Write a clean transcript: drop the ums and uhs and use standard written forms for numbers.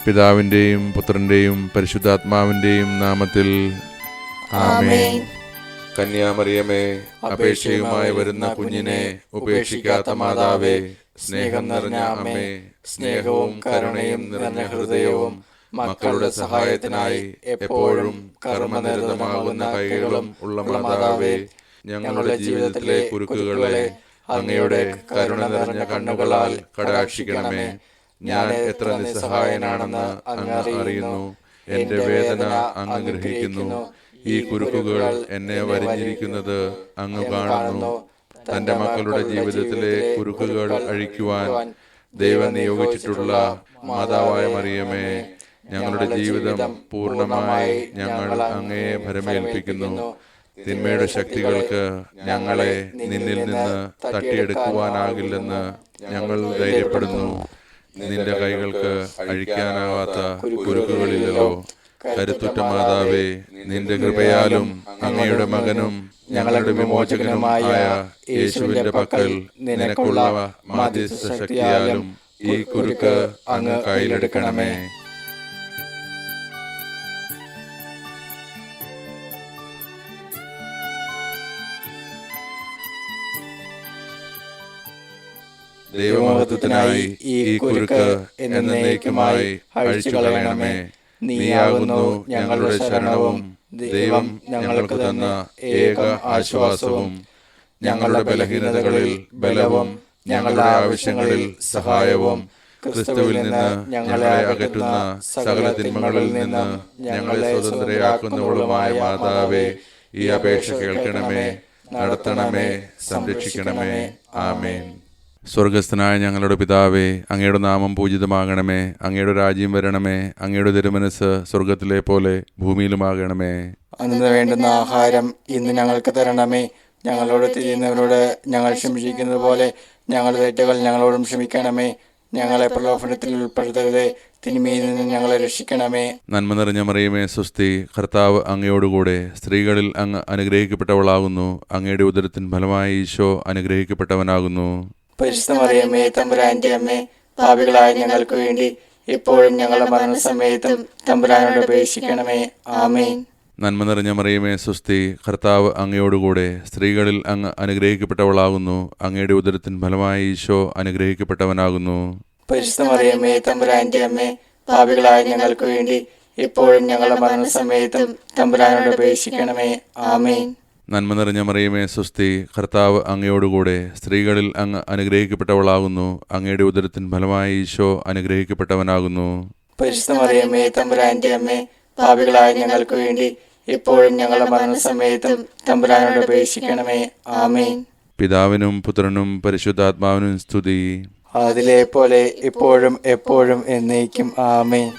പിതാവിൻ്റെയും പുത്രൻ്റെയും പരിശുദ്ധാത്മാവിൻ്റെയും നാമത്തിൽ ആമേൻ. കന്യാമറിയമേ, അപേക്ഷയുമായി വരുന്ന കുഞ്ഞിനെ ഉപേക്ഷിക്കാത്ത മാതാവേ, സ്നേഹം നിറഞ്ഞ അമ്മേ, സ്നേഹവും കരുണയും നിറഞ്ഞ ഹൃദയവും മക്കളുടെ സഹായത്തിനായി എപ്പോഴും കർമ്മനിരതമാകുന്ന കൈകളും ഉള്ള മാതാവേ, ഞങ്ങളുടെ ജീവിതത്തിലെ കുരുക്കുകളെ അങ്ങയുടെ കരുണ നിറഞ്ഞ കണ്ണുകളാൽ കടാക്ഷിക്കണമേ. ഞാൻ എത്ര നിസ്സഹായനാണെന്ന് അങ്ങ് അറിയുന്നു. എന്റെ വേദന അങ്ങ് ഗ്രഹിക്കുന്നു. ഈ കുരുക്കുകൾ എന്നെ വരിഞ്ഞിരിക്കുന്നത് അങ്ങ് കാണുന്നു. തന്റെ മക്കളുടെ ജീവിതത്തിലെ കുരുക്കുകൾ അഴിക്കുവാൻ ദൈവം നിയോഗിച്ചിട്ടുള്ള മാതാവായ മറിയമേ, ഞങ്ങളുടെ ജീവിതം പൂർണ്ണമായി ഞങ്ങൾ അങ്ങയെ ഭരമേൽപ്പിക്കുന്നു. തിന്മയുടെ ശക്തികൾക്ക് ഞങ്ങളെ നിന്നിൽ നിന്ന് തട്ടിയെടുക്കുവാനാകില്ലെന്ന് ഞങ്ങൾ ധൈര്യപ്പെടുന്നു. നിന്റെ കൈകൾക്ക് അഴിക്കാനാവാത്ത കുരുക്കുകളില്ലല്ലോ. കരുത്തുറ്റ മാതാവേ, നിന്റെ കൃപയാലും അങ്ങയുടെ മകനും ഞങ്ങളുടെ വിമോചകനുമായ യേശുവിന്റെ പക്കൽ നിനക്കുള്ള മാധ്യസ്ഥ ശക്തിയാലും ഈ കുരുക്ക് അങ്ങ് കയ്യിലെടുക്കണമേ. ദൈവമഹത്വത്തിനായി ഈ കുരുക്ക് എന്നേക്കുമായി അഴിച്ചു കളയണമേ. നീയാകുന്നു ഞങ്ങളുടെ ശരണവും ദൈവം ഞങ്ങൾക്ക് തന്ന ഏക ആശ്വാസവും. ഞങ്ങളുടെ ബലഹീനതകളിൽ ബലവും ഞങ്ങളുടെ ആവശ്യങ്ങളിൽ സഹായവും ക്രിസ്തുവിൽ നിന്ന് ഞങ്ങളെ അകറ്റുന്ന സകല തിന്മകളിൽ നിന്ന് ഞങ്ങളെ സ്വതന്ത്രയാക്കുന്നവളുമായ മാതാവേ, ഈ അപേക്ഷ കേൾക്കണമേ, നടത്തണമേ, സംരക്ഷിക്കണമേ. ആമേൻ. സ്വർഗസ്ഥനായ ഞങ്ങളുടെ പിതാവേ, അങ്ങയുടെ നാമം പൂജിതമാകണമേ. അങ്ങയുടെ രാജ്യം വരണമേ. അങ്ങയുടെ തിരുമനസ് സ്വർഗത്തിലെ പോലെ ഭൂമിയിലുമാകണമേ. അന്ന് വേണ്ടുന്ന ആഹാരം ഇന്ന് ഞങ്ങൾക്ക് തരണമേ. ഞങ്ങളോട് ചെയ്യുന്നവരോട് ഞങ്ങൾ ക്ഷമിച്ചിരിക്കുന്നത് പോലെ ഞങ്ങളുടെ തെറ്റുകൾ ഞങ്ങളോടും ക്ഷമിക്കണമേ. ഞങ്ങളെ പ്രലോഭനത്തിൽ ഉൾപ്പെടുത്തരുതേ, തിന്മയിൽ നിന്ന് ഞങ്ങളെ രക്ഷിക്കണമേ. നന്മ നിറഞ്ഞ മറിയമേ, സ്വസ്തി. കർത്താവ് അങ്ങയോടുകൂടെ സ്ത്രീകളിൽ അങ്ങ് അനുഗ്രഹിക്കപ്പെട്ടവളാകുന്നു. അങ്ങയുടെ ഉദരത്തിൻ ഫലമായി ഈശോ അനുഗ്രഹിക്കപ്പെട്ടവനാകുന്നു. പരിശുദ്ധ മറിയമേ, തമ്പുരാന്റെ അമ്മേ, പാപികളായ ഞങ്ങൾക്ക് വേണ്ടി എപ്പോഴും ഞങ്ങളുടെ മരണസമയത്തും തമ്പുരാനോട് അപേക്ഷിക്കണമേ. ആമേൻ. നന്മ നിറഞ്ഞ മറിയമേ, സ്വസ്തി. കർത്താവ് അങ്ങയോടുകൂടെ സ്ത്രീകളിൽ അങ്ങ് അനുഗ്രഹിക്കപ്പെട്ടവളാകുന്നു. അങ്ങയുടെ ഉദരത്തിൻ ഫലമായി ഈശോ അനുഗ്രഹിക്കപ്പെട്ടവനാകുന്നു. പരിശുദ്ധ മറിയമേ, തമ്പുരാന്റെ അമ്മേ, പാപികളായ ഞങ്ങൾക്ക് വേണ്ടി എപ്പോഴും ഞങ്ങളുടെ മരണസമയത്തും തമ്പുരാനോട് അപേക്ഷിക്കണമേ. ആമേൻ. നന്മ നിറഞ്ഞ മറിയമേ, സ്വസ്തി. കർത്താവ് അങ്ങയോടുകൂടെ സ്ത്രീകളിൽ അങ്ങ് അനുഗ്രഹിക്കപ്പെട്ടവളാകുന്നു. അങ്ങയുടെ ഉദരത്തിൻ ഫലമായി ഈശോ അനുഗ്രഹിക്കപ്പെട്ടവനാകുന്നു. പരിശുദ്ധ മറിയമേ, തമ്പുരാന്റെ അമ്മേ, പാപികളായ ഞങ്ങൾക്ക് വേണ്ടി എപ്പോഴും ഞങ്ങളുടെ മരണസമയത്തും തമ്പുരാനോട് അപേക്ഷിക്കണമേ. ആമേൻ. പിതാവിനും പുത്രനും പരിശുദ്ധാത്മാവിനും സ്തുതി. അതിലെ പോലെ ഇപ്പോഴും എപ്പോഴും എന്നേക്കും. ആമേൻ.